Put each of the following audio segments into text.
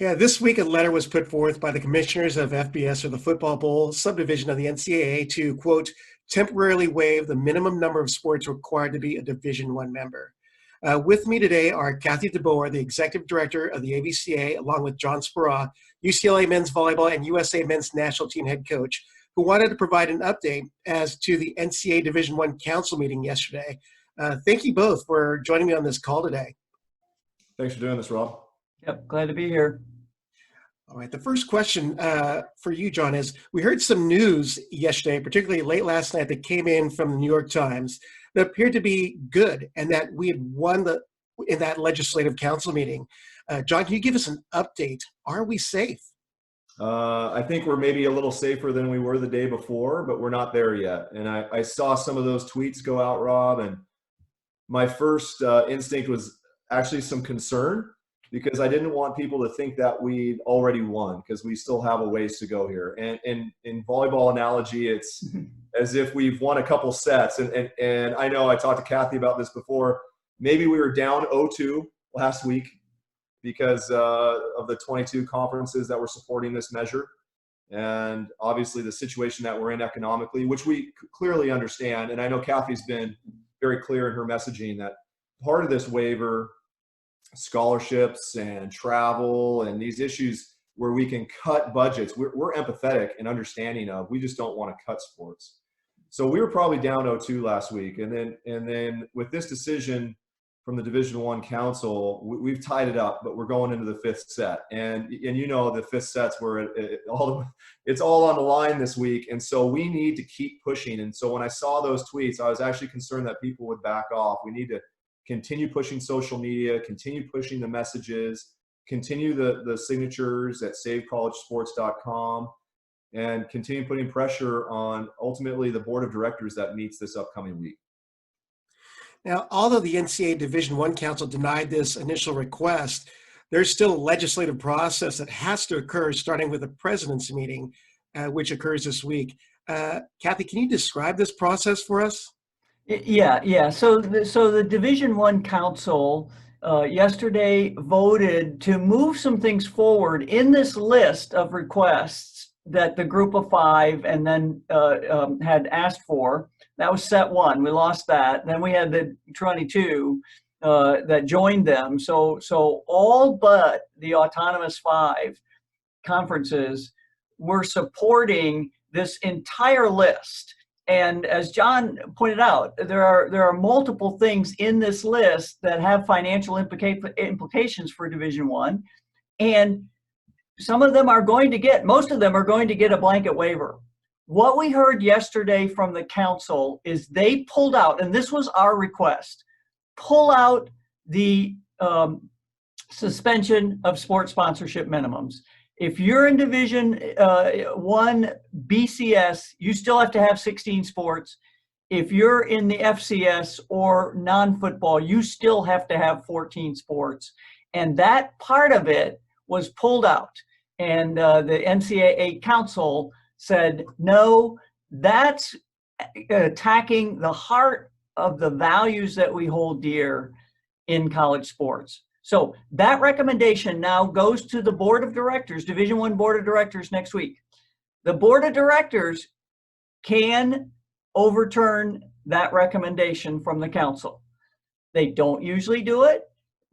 Yeah, this week a letter was put forth by the commissioners of FBS, or the Football Bowl subdivision of the NCAA, to, quote, temporarily waive the minimum number of sports required to be a Division I member. With me today are Kathy DeBoer, the executive director of the AVCA, along with John Speraw, UCLA men's volleyball and USA men's national team head coach, who wanted to provide an update as to the NCAA Division I council meeting yesterday. Thank you both for joining me on this call today. Thanks for doing this, Rob. Yep, glad to be here. All right, the first question for you, John, is we heard some news yesterday, particularly late last night, that came in from the New York Times that appeared to be good and that we had won in that legislative council meeting. John, can you give us an update? Are we safe? I think we're maybe a little safer than we were the day before, but we're not there yet. And I saw some of those tweets go out, Rob, and my first instinct was actually some concern, because I didn't want people to think that we'd already won, because we still have a ways to go here. And in volleyball analogy, it's as if we've won a couple sets. And I know I talked to Kathy about this before. Maybe we were down 0-2 last week because of the 22 conferences that were supporting this measure. And obviously the situation that we're in economically, which we clearly understand. And I know Kathy's been very clear in her messaging that part of this waiver, scholarships and travel and these issues where we can cut budgets, we're empathetic and understanding of. We just don't want to cut sports. So we were probably down 0-2 last week, and then with this decision from the Division I Council, we've tied it up, but we're going into the fifth set, and you know the fifth set's where it's all on the line this week, and so we need to keep pushing. And so when I saw those tweets, I was actually concerned that people would back off. We need to continue pushing social media, continue pushing the messages, continue the signatures at savecollegesports.com, and continue putting pressure on ultimately the board of directors that meets this upcoming week. Now, although the NCAA Division I Council denied this initial request, there's still a legislative process that has to occur, starting with the president's meeting, which occurs this week. Kathy, can you describe this process for us? Yeah. So the Division I Council yesterday voted to move some things forward in this list of requests that the group of five and then had asked for. That was set one. We lost that. Then we had the 22 that joined them. So all but the autonomous five conferences were supporting this entire list. And as John pointed out, there are multiple things in this list that have financial implications for Division I, and most of them are going to get a blanket waiver. What we heard yesterday from the council is they pulled out, and this was our request, pull out the suspension of sports sponsorship minimums. If you're in Division I BCS, you still have to have 16 sports. If you're in the FCS or non-football, you still have to have 14 sports. And that part of it was pulled out. And the NCAA Council said, no, that's attacking the heart of the values that we hold dear in college sports. So that recommendation now goes to the board of directors, Division I board of directors next week. The board of directors can overturn that recommendation from the council. They don't usually do it,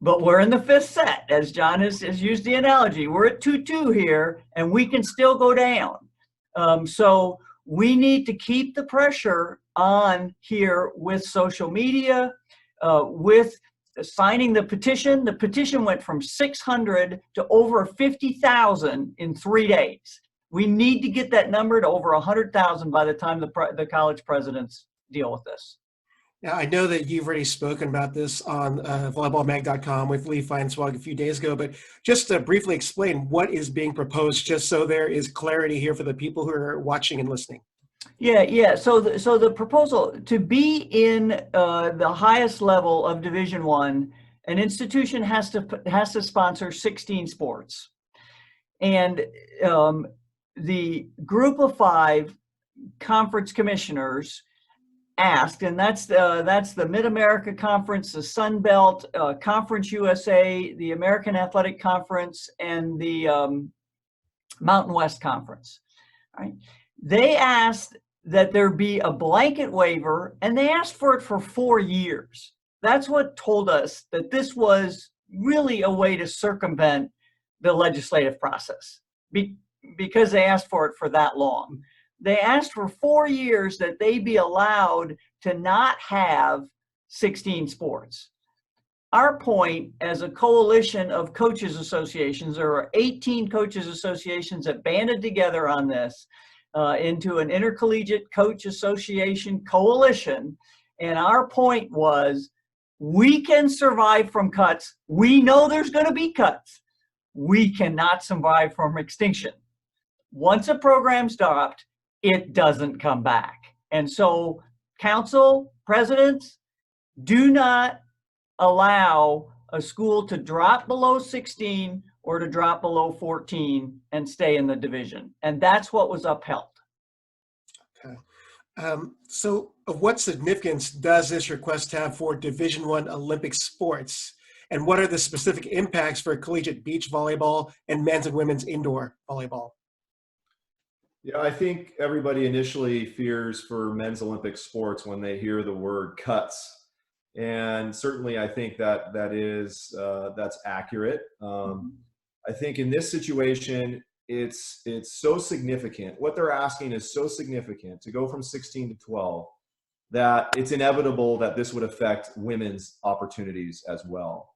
but we're in the fifth set, as John has used the analogy. We're at 2-2 here, and we can still go down. So we need to keep the pressure on here with social media, with signing the petition. The petition went from 600 to over 50,000 in 3 days. We need to get that number to over 100,000 by the time the college presidents deal with this. Now, I know that you've already spoken about this on volleyballmag.com with Lee Feinswag a few days ago, but just to briefly explain what is being proposed, just so there is clarity here for the people who are watching and listening. Yeah. So the proposal to be in the highest level of Division I, an institution has to sponsor 16 sports, and the group of five conference commissioners asked, and that's the Mid-America Conference, the Sun Belt, Conference USA, the American Athletic Conference, and the Mountain West Conference. Right? They asked that there be a blanket waiver, and they asked for it for 4 years. That's what told us that this was really a way to circumvent the legislative process, because they asked for it for that long. They asked for 4 years that they be allowed to not have 16 sports. Our point as a coalition of coaches associations, there are 18 coaches associations that banded together on this into an intercollegiate coach association coalition. And our point was, we can survive from cuts. We know there's going to be cuts. We cannot survive from extinction. Once a program's dropped, it doesn't come back. And so council, presidents, do not allow a school to drop below 16 or to drop below 14 and stay in the division. And that's what was upheld. Okay. So of what significance does this request have for Division I Olympic sports? And what are the specific impacts for collegiate beach volleyball and men's and women's indoor volleyball? Yeah, I think everybody initially fears for men's Olympic sports when they hear the word cuts. And certainly I think that's accurate. I think in this situation, it's so significant. What they're asking is so significant to go from 16 to 12 that it's inevitable that this would affect women's opportunities as well.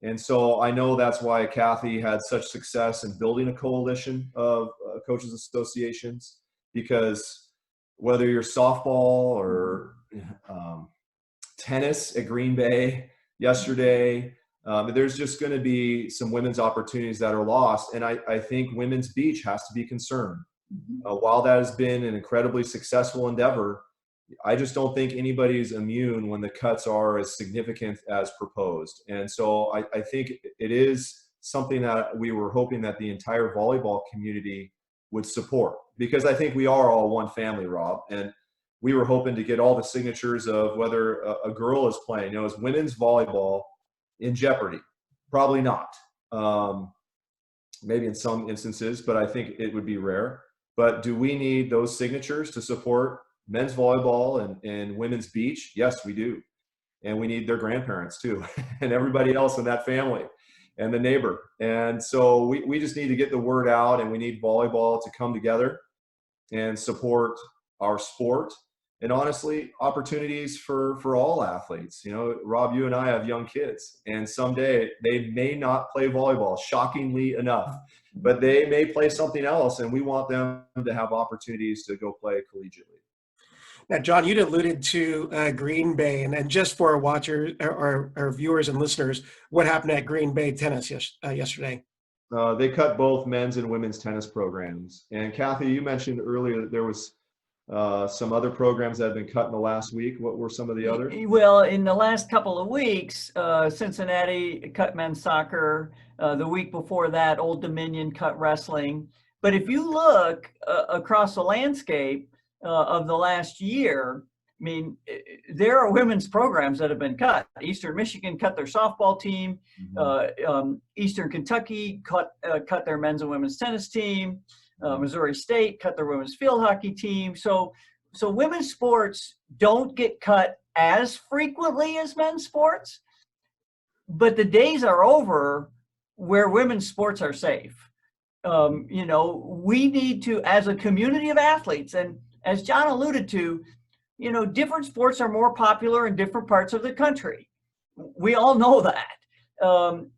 And so I know that's why Kathy had such success in building a coalition of coaches associations, because whether you're softball or tennis at Green Bay yesterday, there's just going to be some women's opportunities that are lost. And I think women's beach has to be concerned. While that has been an incredibly successful endeavor, I just don't think anybody's immune when the cuts are as significant as proposed. And so I think it is something that we were hoping that the entire volleyball community would support, because I think we are all one family, Rob. And we were hoping to get all the signatures of whether a girl is playing. You know, is women's volleyball in jeopardy? Probably not. Maybe in some instances, but I think it would be rare. But do we need those signatures to support men's volleyball and women's beach? Yes, we do. And we need their grandparents too, and everybody else in that family and the neighbor. And so we just need to get the word out, and we need volleyball to come together and support our sport. And honestly, opportunities for all athletes. You know, Rob, you and I have young kids, and someday they may not play volleyball, shockingly enough, but they may play something else, and we want them to have opportunities to go play collegiately. Now, John, you'd alluded to Green Bay, and just for our watchers, our viewers and listeners, what happened at Green Bay tennis yesterday? They cut both men's and women's tennis programs. And Kathy, you mentioned earlier that there was some other programs that have been cut in the last week. What were some of the others? Well, in the last couple of weeks, Cincinnati cut men's soccer. The week before that, Old Dominion cut wrestling. But if you look across the landscape of the last year, I mean, there are women's programs that have been cut. Eastern Michigan cut their softball team. Eastern Kentucky cut their men's and women's tennis team. Missouri State cut their women's field hockey team. So women's sports don't get cut as frequently as men's sports, but the days are over where women's sports are safe. You know, we need to, as a community of athletes, and as John alluded to, you know, different sports are more popular in different parts of the country. We all know that.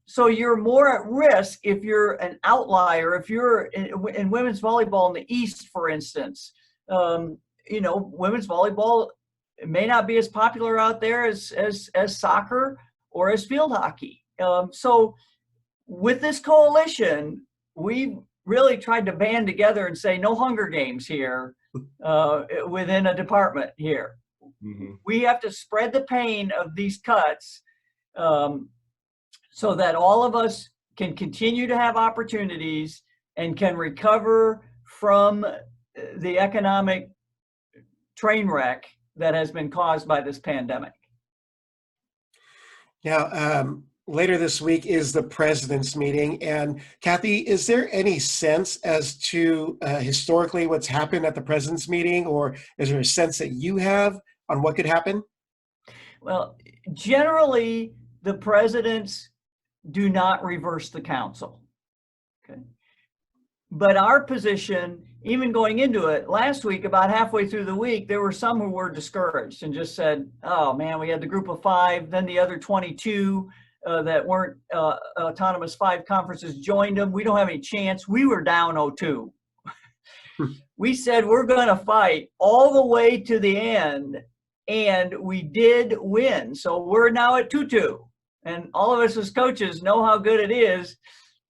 So you're more at risk if you're an outlier. If you're in women's volleyball in the East, for instance, you know, women's volleyball may not be as popular out there as soccer or as field hockey. So with this coalition, we really tried to band together and say no Hunger Games here within a department here. We have to spread the pain of these cuts so that all of us can continue to have opportunities and can recover from the economic train wreck that has been caused by this pandemic. Now, later this week is the president's meeting. And Kathy, is there any sense as to historically what's happened at the president's meeting, or is there a sense that you have on what could happen? Well, generally, the presidents do not reverse the council. Okay. But our position, even going into it last week, about halfway through the week, there were some who were discouraged and just said, oh man, we had the group of 5, then the other 22 that weren't autonomous 5 conferences joined them. We don't have any chance. We were down 0-2. We said we're going to fight all the way to the end, and we did win. So we're now at 2-2. And all of us as coaches know how good it is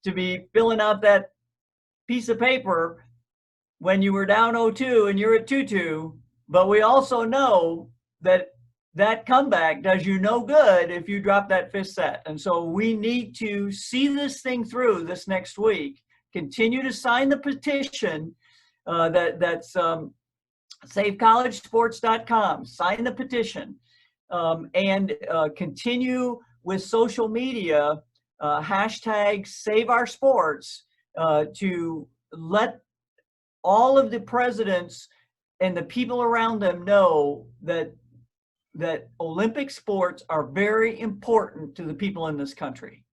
to be filling out that piece of paper when you were down 0-2 and you're at 2-2. But we also know that that comeback does you no good if you drop that 5th set. And so we need to see this thing through this next week, continue to sign the petition that's savecollegesports.com, sign the petition, and continue with social media, hashtag Save Our Sports, to let all of the presidents and the people around them know that Olympic sports are very important to the people in this country.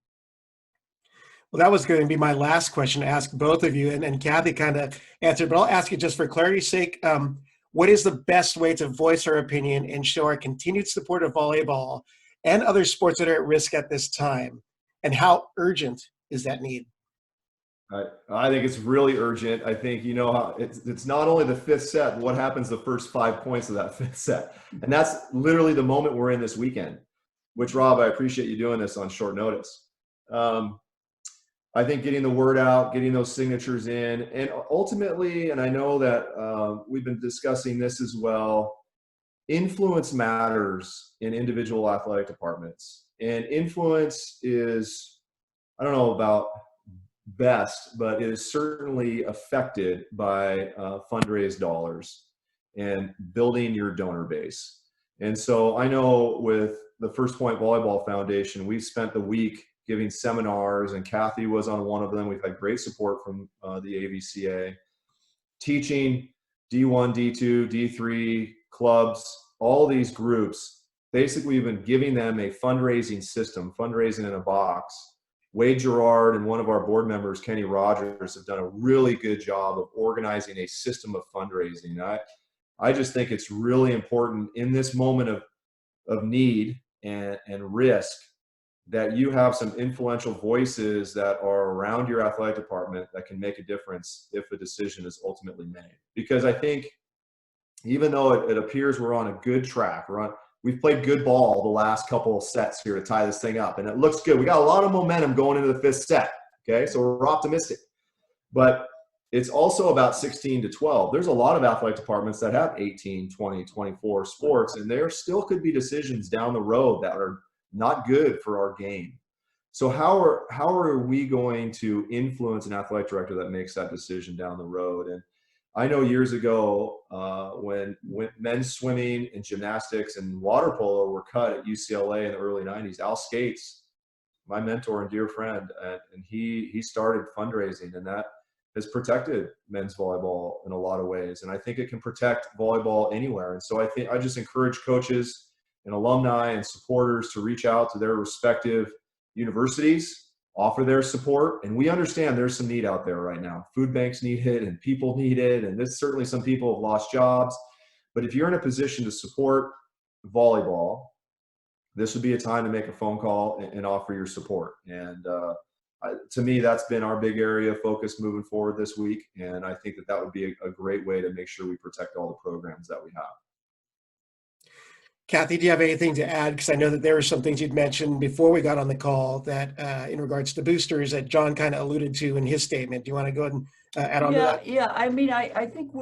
Well, that was going to be my last question to ask both of you, and Kathy kind of answered, but I'll ask you just for clarity's sake. What is the best way to voice our opinion and show our continued support of volleyball and other sports that are at risk at this time? And how urgent is that need? I think it's really urgent. I think, you know, how it's not only the 5th set, what happens the first 5 points of that 5th set. And that's literally the moment we're in this weekend, which, Rob, I appreciate you doing this on short notice. I think getting the word out, getting those signatures in, and ultimately, and I know that we've been discussing this as well, influence matters in individual athletic departments. And influence is, I don't know about best, but it is certainly affected by fundraised dollars and building your donor base. And so I know with the First Point Volleyball Foundation, we've spent the week giving seminars, and Kathy was on one of them. We've had great support from the AVCA, teaching D1, D2, D3 clubs, all these groups. Basically, we've been giving them a fundraising system, fundraising in a box. Wade Gerard and one of our board members, Kenny Rogers, have done a really good job of organizing a system of fundraising. I just think it's really important in this moment of need and risk that you have some influential voices that are around your athletic department that can make a difference if a decision is ultimately made. Because I think even though it appears we're on a good track, we've played good ball the last couple of sets here to tie this thing up, and it looks good. We got a lot of momentum going into the 5th set, okay? So we're optimistic. But it's also about 16 to 12. There's a lot of athletic departments that have 18, 20, 24 sports, and there still could be decisions down the road that are not good for our game. So how are we going to influence an athletic director that makes that decision down the road? And I know years ago when men's swimming and gymnastics and water polo were cut at UCLA in the early 90s, Al Skates, my mentor and dear friend, and he started fundraising, and that has protected men's volleyball in a lot of ways. And I think it can protect volleyball anywhere. And so I just encourage coaches and alumni and supporters to reach out to their respective universities, offer their support. And we understand there's some need out there right now. Food banks need it and people need it. And this certainly some people have lost jobs. But if you're in a position to support volleyball, this would be a time to make a phone call and offer your support. And to me, that's been our big area of focus moving forward this week. And I think that would be a great way to make sure we protect all the programs that we have. Kathy, do you have anything to add? Because I know that there were some things you'd mentioned before we got on the call that in regards to boosters that John kind of alluded to in his statement. Do you want to go ahead and add on to that? Yeah. I mean, I think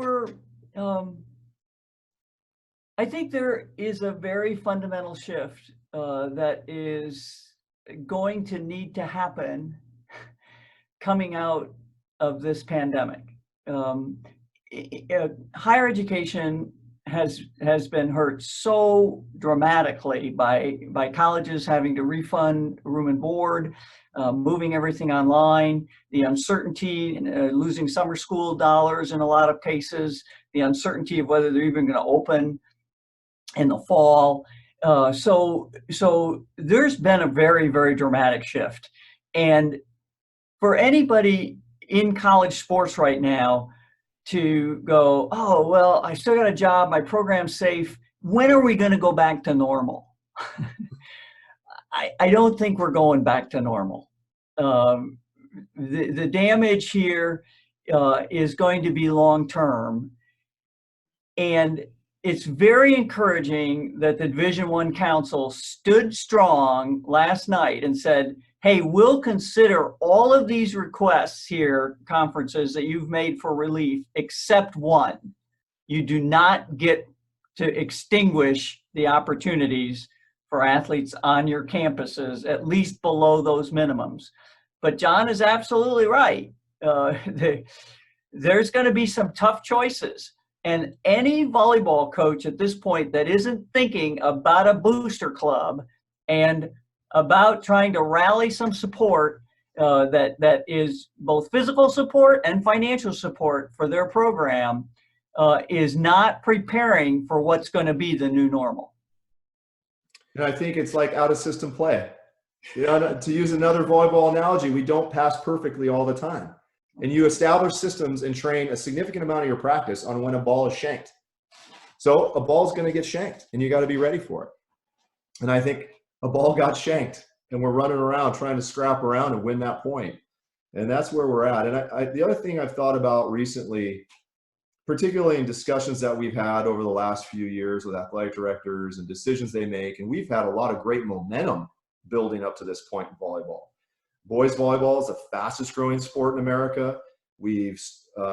I think there is a very fundamental shift that is going to need to happen coming out of this pandemic. Higher education has been hurt so dramatically by colleges having to refund room and board, moving everything online, the uncertainty, losing summer school dollars in a lot of cases, the uncertainty of whether they're even going to open in the fall. So there's been a very, very dramatic shift. And for anybody in college sports right now to go, oh, well, I still got a job, my program's safe, when are we going to go back to normal? I don't think we're going back to normal. The damage here is going to be long-term. And it's very encouraging that the Division I Council stood strong last night and said, hey, we'll consider all of these requests here, conferences that you've made for relief, except one. You do not get to extinguish the opportunities for athletes on your campuses, at least below those minimums. But John is absolutely right. There's going to be some tough choices. And any volleyball coach at this point that isn't thinking about a booster club and about trying to rally some support that is both physical support and financial support for their program is not preparing for what's going to be the new normal. And I think it's like out-of-system play. You know, to use another volleyball analogy, we don't pass perfectly all the time. And you establish systems and train a significant amount of your practice on when a ball is shanked. So a ball is going to get shanked, and you got to be ready for it. And I think a ball got shanked, and we're running around trying to scrap around and win that point. And that's where we're at. And the other thing I've thought about recently, particularly in discussions that we've had over the last few years with athletic directors and decisions they make, and we've had a lot of great momentum building up to this point in volleyball. Boys volleyball is the fastest growing sport in America. We've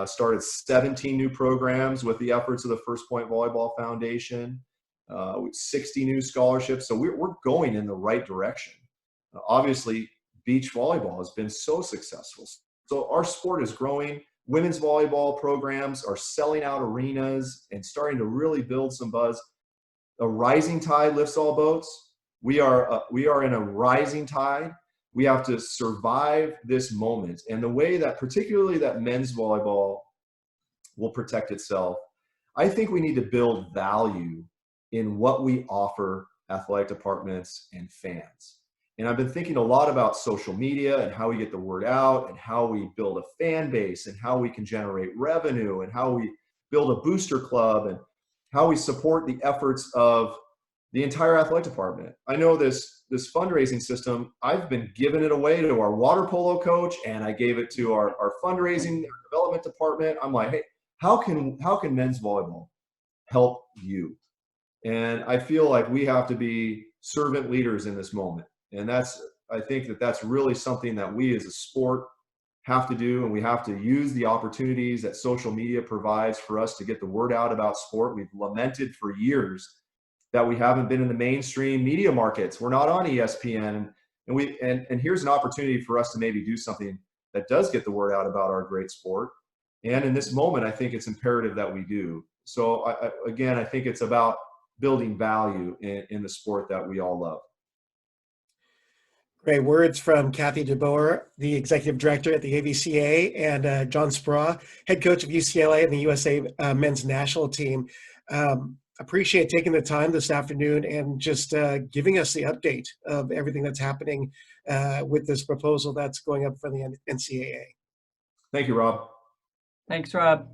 started 17 new programs with the efforts of the First Point Volleyball Foundation, with 60 new scholarships. So we're going in the right direction. Obviously, beach volleyball has been so successful. So our sport is growing. Women's volleyball programs are selling out arenas and starting to really build some buzz. A rising tide lifts all boats. We are in a rising tide. We have to survive this moment. And the way that, particularly that men's volleyball will protect itself, I think we need to build value in what we offer athletic departments and fans. And I've been thinking a lot about social media and how we get the word out and how we build a fan base and how we can generate revenue and how we build a booster club and how we support the efforts of the entire athletic department. I know this fundraising system, I've been giving it away to our water polo coach, and I gave it to our fundraising development department. I'm like, hey, how can men's volleyball help you? And I feel like we have to be servant leaders in this moment. And I think that's really something that we as a sport have to do, and we have to use the opportunities that social media provides for us to get the word out about sport. We've lamented for years that we haven't been in the mainstream media markets. We're not on ESPN, and here's an opportunity for us to maybe do something that does get the word out about our great sport. And in this moment, I think it's imperative that we do. So I think it's about building value in the sport that we all love. Great words from Kathy DeBoer, the executive director at the AVCA, and John Speraw, head coach of UCLA and the USA men's national team. Appreciate taking the time this afternoon and just giving us the update of everything that's happening with this proposal that's going up for the NCAA. Thank you, Rob. Thanks, Rob.